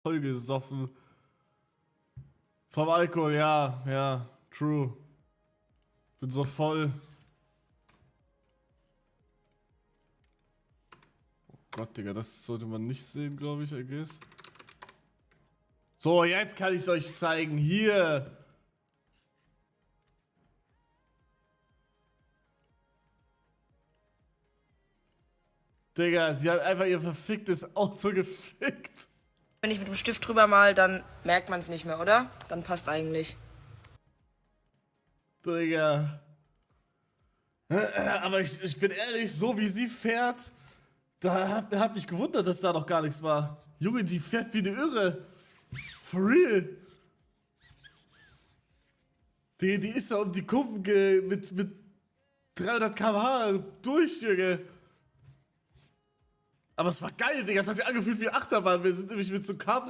voll gesoffen. Vom Alkohol, ja, ja, true. Bin so voll. Oh Gott, Digga, das sollte man nicht sehen, glaube ich, I guess. So, jetzt kann ich es euch zeigen. Hier. Digga, sie hat einfach ihr verficktes Auto gefickt. Wenn ich mit dem Stift drüber mal, dann merkt man es nicht mehr, oder? Dann passt eigentlich. Digga. Aber ich bin ehrlich, so wie sie fährt, da hab mich gewundert, dass da noch gar nichts war. Junge, die fährt wie eine Irre. For real. Die ist da um die Kurven mit 300 km/h durch, Junge. Aber es war geil, Digga. Es hat sich angefühlt wie Achterbahn. Wir sind nämlich mit so Cabrio